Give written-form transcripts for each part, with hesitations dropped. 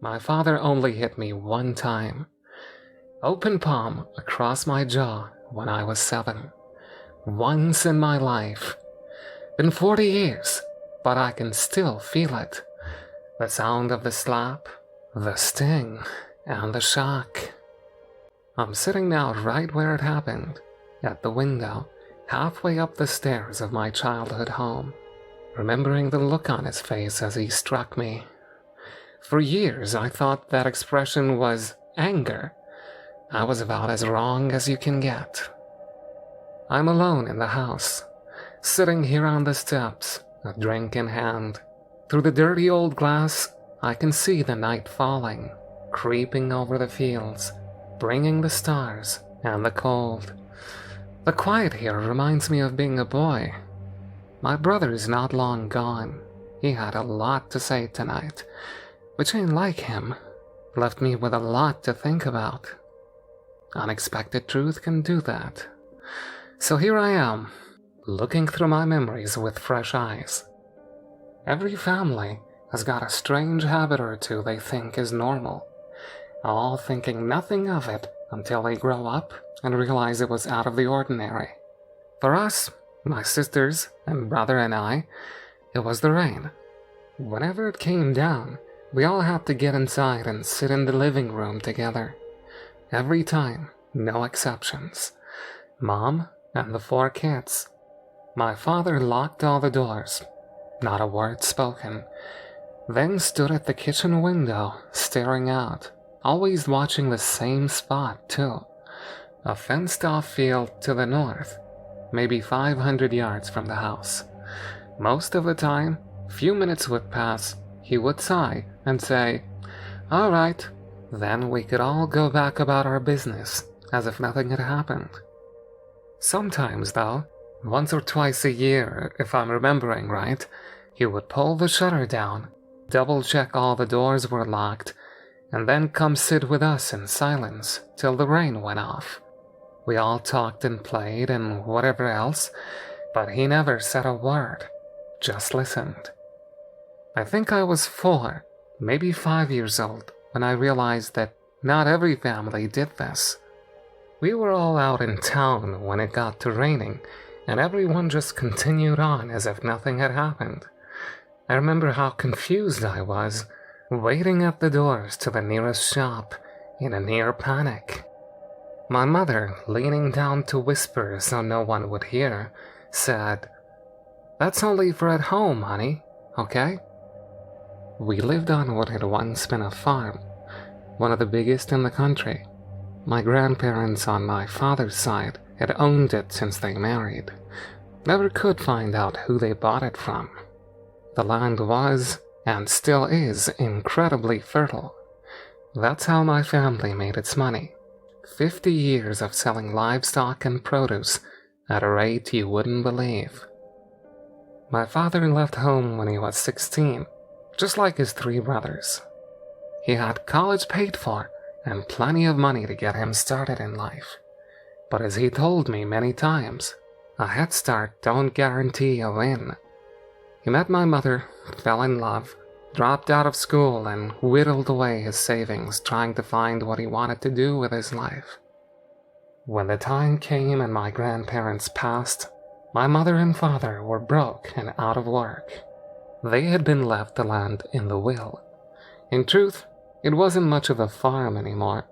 My father only hit me one time. Open palm across my jaw when I was 7. Once in my life. Been 40 years, but I can still feel it. The sound of the slap, the sting, and the shock. I'm sitting now right where it happened, at the window, halfway up the stairs of my childhood home, remembering the look on his face as he struck me. For years I thought that expression was anger. I was about as wrong as you can get. I'm alone in the house, sitting here on the steps, a drink in hand. Through the dirty old glass, I can see the night falling, creeping over the fields, bringing the stars and the cold. The quiet here reminds me of being a boy. My brother's not long gone. He had a lot to say tonight, which ain't like him. Left me with a lot to think about. Unexpected truth can do that. So here I am, looking through my memories with fresh eyes. Every family has got a strange habit or two they think is normal, all thinking nothing of it until they grow up and realize it was out of the ordinary. For us, my sisters and brother and I, it was the rain. Whenever it came down, we all had to get inside and sit in the living room together. Every time, no exceptions. Mom and the 4 kids. My father locked all the doors, not a word spoken, then stood at the kitchen window, staring out, always watching the same spot too. A fenced-off field to the north, maybe 500 yards from the house. Most of the time, few minutes would pass, he would sigh and say, "All right," then we could all go back about our business, as if nothing had happened. Sometimes, though, once or twice a year, if I'm remembering right, he would pull the shutter down, double-check all the doors were locked, and then come sit with us in silence till the rain went off. We all talked and played and whatever else, but he never said a word, just listened. I think I was 4, maybe 5 years old, when I realized that not every family did this. We were all out in town when it got to raining, and everyone just continued on as if nothing had happened. I remember how confused I was, waiting at the doors to the nearest shop, in a near panic. My mother, leaning down to whisper so no one would hear, said, "That's only for at home, honey, okay?" We lived on what had once been a farm, one of the biggest in the country. My grandparents on my father's side had owned it since they married. Never could find out who they bought it from. The land was, and still is, incredibly fertile. That's how my family made its money. 50 years of selling livestock and produce at a rate you wouldn't believe. My father left home when he was 16, just like his 3 brothers. He had college paid for and plenty of money to get him started in life. But as he told me many times, a head start don't guarantee a win. He met my mother, fell in love, dropped out of school, and whittled away his savings trying to find what he wanted to do with his life. When the time came and my grandparents passed, my mother and father were broke and out of work. They had been left the land in the will. In truth, it wasn't much of a farm anymore.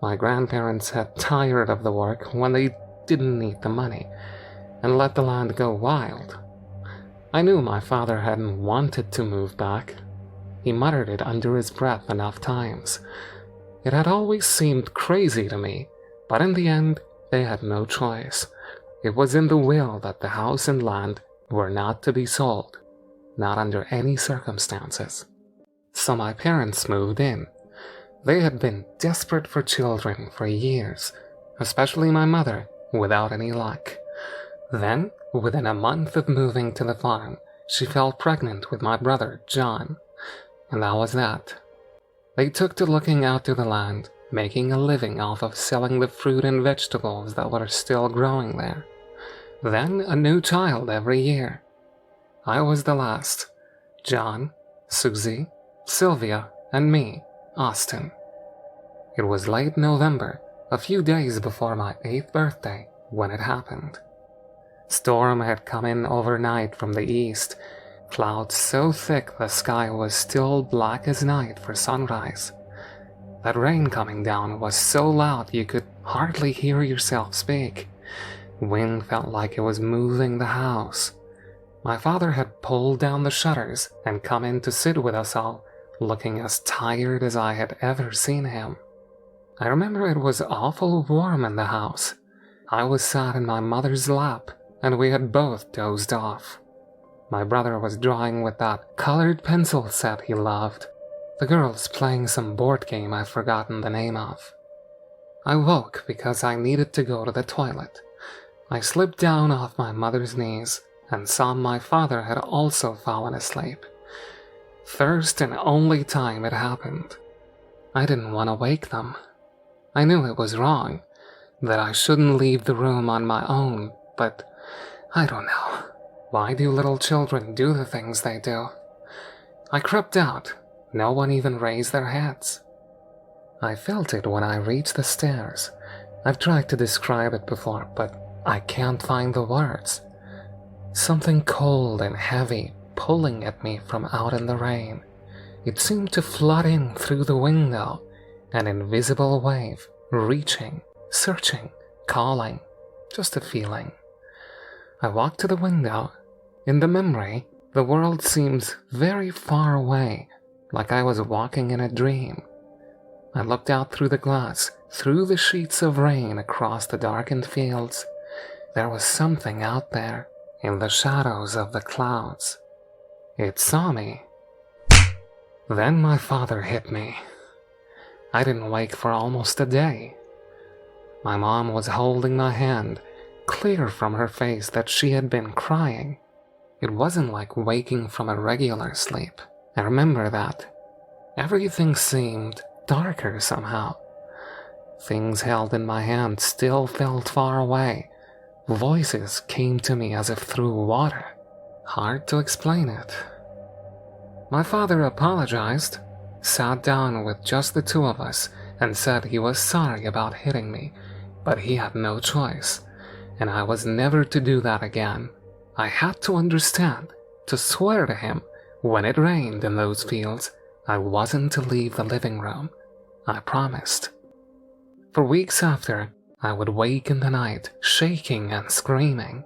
My grandparents had tired of the work when they didn't need the money, and let the land go wild. I knew my father hadn't wanted to move back. He muttered it under his breath enough times. It had always seemed crazy to me, but in the end, they had no choice. It was in the will that the house and land were not to be sold, not under any circumstances. So my parents moved in. They had been desperate for children for years, especially my mother, without any luck. Then, within a month of moving to the farm, she fell pregnant with my brother, John. And that was that. They took to looking out to the land, making a living off of selling the fruit and vegetables that were still growing there. Then a new child every year. I was the last. John, Susie, Sylvia, and me, Austin. It was late November, a few days before my 8th birthday, when it happened. Storm had come in overnight from the east, clouds so thick the sky was still black as night for sunrise. That rain coming down was so loud you could hardly hear yourself speak. Wind felt like it was moving the house. My father had pulled down the shutters and come in to sit with us all, looking as tired as I had ever seen him. I remember it was awful warm in the house. I was sat in my mother's lap, and we had both dozed off. My brother was drawing with that colored pencil set he loved. The girls playing some board game I've forgotten the name of. I woke because I needed to go to the toilet. I slipped down off my mother's knees and saw my father had also fallen asleep. First and only time it happened. I didn't want to wake them. I knew it was wrong, that I shouldn't leave the room on my own, but I don't know. Why do little children do the things they do? I crept out. No one even raised their heads. I felt it when I reached the stairs. I've tried to describe it before, but I can't find the words. Something cold and heavy pulling at me from out in the rain. It seemed to flood in through the window, an invisible wave, reaching, searching, calling, just a feeling. I walked to the window. In the memory, the world seems very far away, like I was walking in a dream. I looked out through the glass, through the sheets of rain across the darkened fields. There was something out there, in the shadows of the clouds. It saw me. Then my father hit me. I didn't wake for almost a day. My mom was holding my hand, clear from her face that she had been crying. It wasn't like waking from a regular sleep. I remember that. Everything seemed darker somehow. Things held in my hand still felt far away. Voices came to me as if through water. Hard to explain it. My father apologized, sat down with just the two of us, and said he was sorry about hitting me, but he had no choice, and I was never to do that again. I had to understand, to swear to him, when it rained in those fields, I wasn't to leave the living room. I promised. For weeks after, I would wake in the night, shaking and screaming.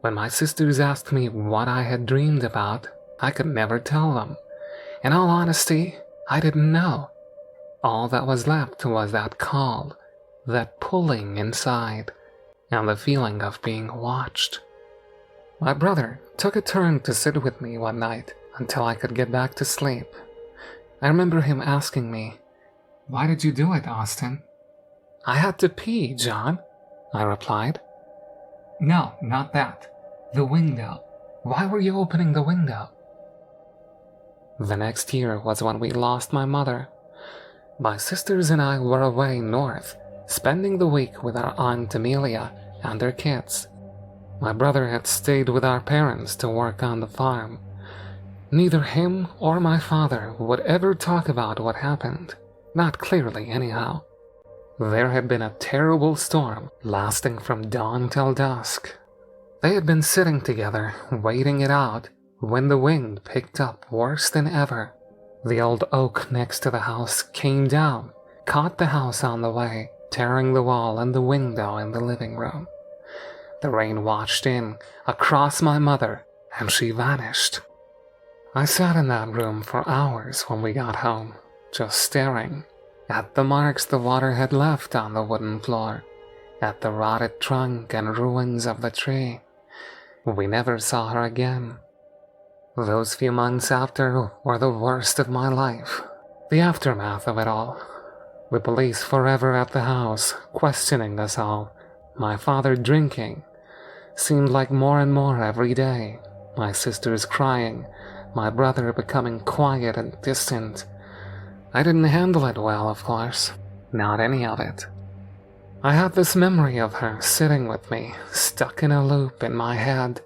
When my sisters asked me what I had dreamed about, I could never tell them. In all honesty, I didn't know. All that was left was that call, that pulling inside, and the feeling of being watched. My brother took a turn to sit with me one night until I could get back to sleep. I remember him asking me, "Why did you do it, Austin?" "I had to pee, John," I replied. "No, not that. The window. Why were you opening the window?" The next year was when we lost my mother. My sisters and I were away north, spending the week with our Aunt Amelia and their kids. My brother had stayed with our parents to work on the farm. Neither him or my father would ever talk about what happened, not clearly anyhow. There had been a terrible storm lasting from dawn till dusk. They had been sitting together, waiting it out, when the wind picked up worse than ever. The old oak next to the house came down, caught the house on the way, tearing the wall and the window in the living room. The rain washed in, across my mother, and she vanished. I sat in that room for hours when we got home, just staring at the marks the water had left on the wooden floor, at the rotted trunk and ruins of the tree. We never saw her again. Those few months after were the worst of my life. The aftermath of it all. The police forever at the house, questioning us all. My father drinking. Seemed like more and more every day. My sisters crying. My brother becoming quiet and distant. I didn't handle it well, of course. Not any of it. I had this memory of her sitting with me, stuck in a loop in my head.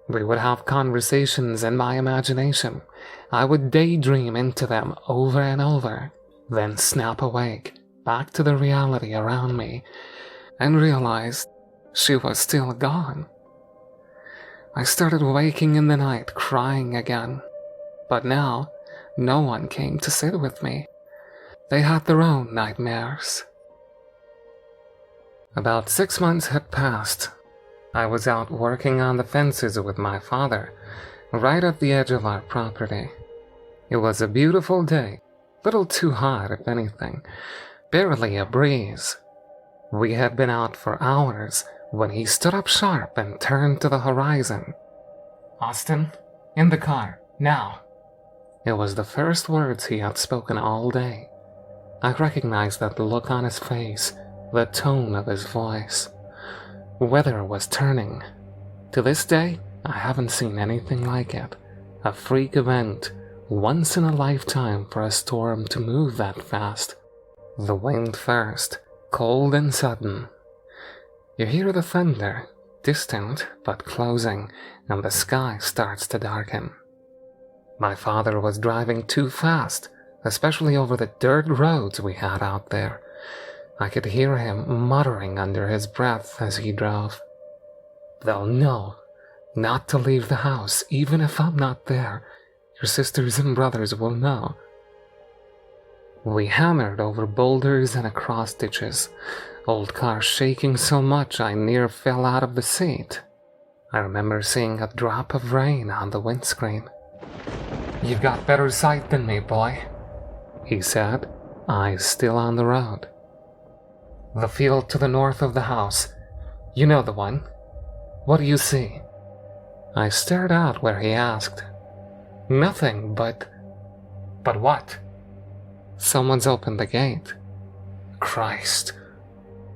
We would have conversations in my imagination. I would daydream into them over and over, then snap awake, back to the reality around me, and realize she was still gone. I started waking in the night crying again, but now no one came to sit with me. They had their own nightmares. About 6 months had passed. I was out working on the fences with my father, right at the edge of our property. It was a beautiful day, little too hot if anything, barely a breeze. We had been out for hours when he stood up sharp and turned to the horizon. "Austin, in the car, now." It was the first words he had spoken all day. I recognized that look on his face, the tone of his voice. Weather was turning. To this day, I haven't seen anything like it. A freak event, once in a lifetime for a storm to move that fast. The wind first, cold and sudden. You hear the thunder, distant but closing, and the sky starts to darken. My father was driving too fast, especially over the dirt roads we had out there. I could hear him muttering under his breath as he drove. "They'll know not to leave the house, even if I'm not there. Your sisters and brothers will know." We hammered over boulders and across ditches, old car shaking so much I near fell out of the seat. I remember seeing a drop of rain on the windscreen. "You've got better sight than me, boy," he said, eyes still on the road. "The field to the north of the house. You know the one. What do you see?" I stared out where he asked. "Nothing, but..." "But what?" "Someone's opened the gate." "Christ."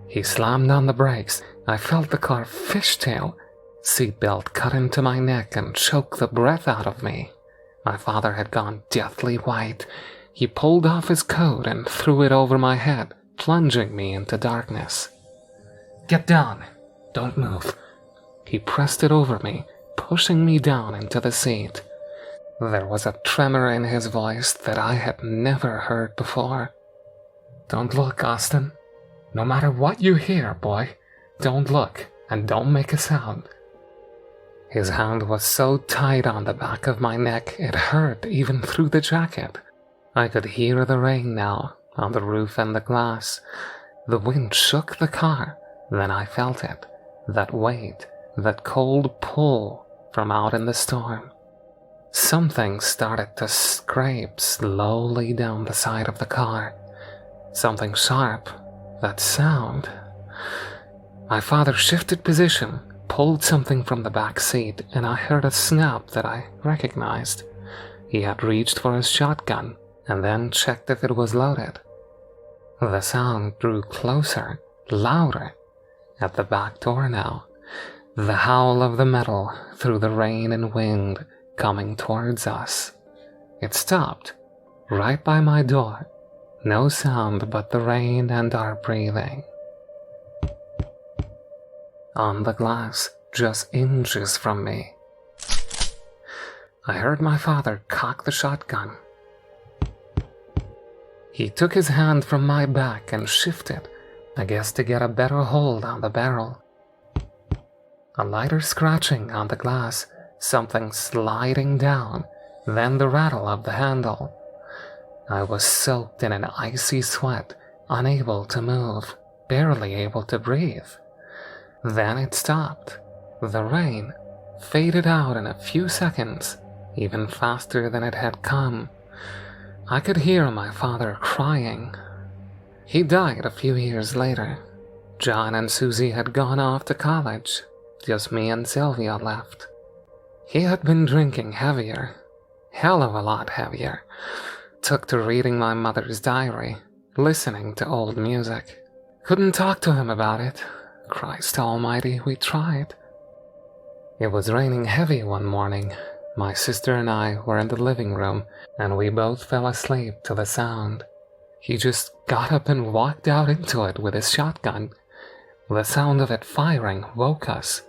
He slammed on the brakes. I felt the car fishtail. Seatbelt cut into my neck and choked the breath out of me. My father had gone deathly white. He pulled off his coat and threw it over my head, plunging me into darkness. "Get down! Don't move!" He pressed it over me, pushing me down into the seat. There was a tremor in his voice that I had never heard before. "Don't look, Austin. No matter what you hear, boy, don't look and don't make a sound." His hand was so tight on the back of my neck it hurt even through the jacket. I could hear the rain now, on the roof and the glass. The wind shook the car, then I felt it, that weight, that cold pull from out in the storm. Something started to scrape slowly down the side of the car. Something sharp, that sound. My father shifted position, pulled something from the back seat, and I heard a snap that I recognized. He had reached for his shotgun and then checked if it was loaded. The sound grew closer, louder. At the back door now, the howl of the metal through the rain and wind coming towards us. It stopped, right by my door. No sound but the rain and our breathing. On the glass, just inches from me, I heard my father cock the shotgun. He took his hand from my back and shifted, I guess to get a better hold on the barrel. A lighter scratching on the glass, something sliding down, then the rattle of the handle. I was soaked in an icy sweat, unable to move, barely able to breathe. Then it stopped. The rain faded out in a few seconds, even faster than it had come. I could hear my father crying. He died a few years later. John and Susie had gone off to college. Just me and Sylvia left. He had been drinking heavier, hell of a lot heavier. Took to reading my mother's diary, listening to old music. Couldn't talk to him about it. Christ almighty, we tried. It was raining heavy one morning. My sister and I were in the living room, and we both fell asleep to the sound. He just got up and walked out into it with his shotgun. The sound of it firing woke us.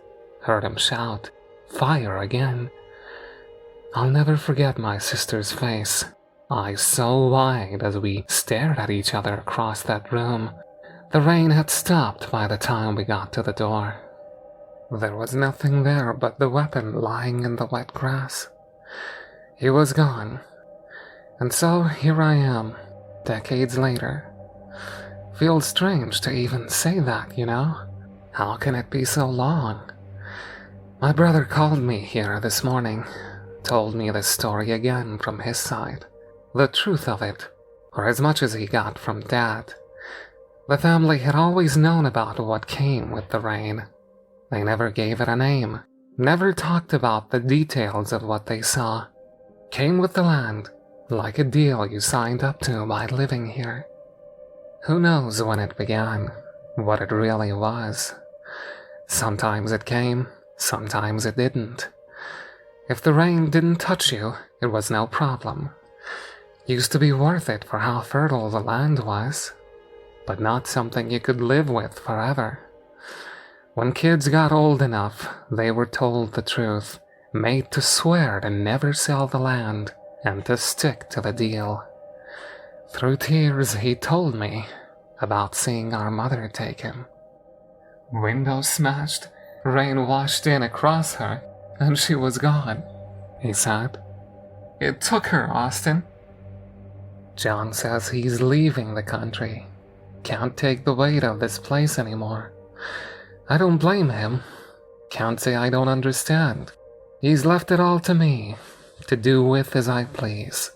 Heard him shout, fire again. I'll never forget my sister's face, eyes so wide as we stared at each other across that room. The rain had stopped by the time we got to the door. There was nothing there but the weapon lying in the wet grass. He was gone. And so here I am, decades later. Feels strange to even say that, you know? How can it be so long? My brother called me here this morning, told me the story again from his side. The truth of it, or as much as he got from Dad. The family had always known about what came with the rain. They never gave it a name, never talked about the details of what they saw. Came with the land, like a deal you signed up to by living here. Who knows when it began, what it really was. Sometimes it came, sometimes it didn't. If the rain didn't touch you, it was no problem. Used to be worth it for how fertile the land was, but not something you could live with forever. When kids got old enough, they were told the truth, made to swear to never sell the land and to stick to the deal. Through tears, he told me about seeing our mother taken. Windows smashed, rain washed in across her, and she was gone, he said. It took her, Austin. John says he's leaving the country. Can't take the weight of this place anymore. I don't blame him. Can't say I don't understand. He's left it all to me, to do with as I please.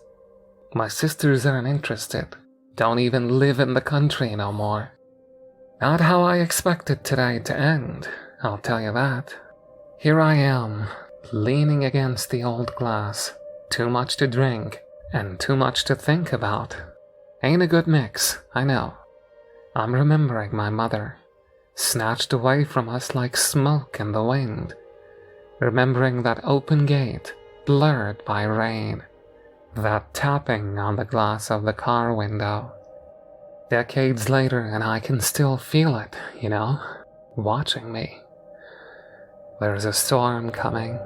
My sisters aren't interested. Don't even live in the country no more. Not how I expected today to end, I'll tell you that. Here I am, leaning against the old glass. Too much to drink, and too much to think about. Ain't a good mix, I know. I'm remembering my mother, snatched away from us like smoke in the wind. Remembering that open gate, blurred by rain. That tapping on the glass of the car window. Decades later, and I can still feel it, you know, watching me. There's a storm coming.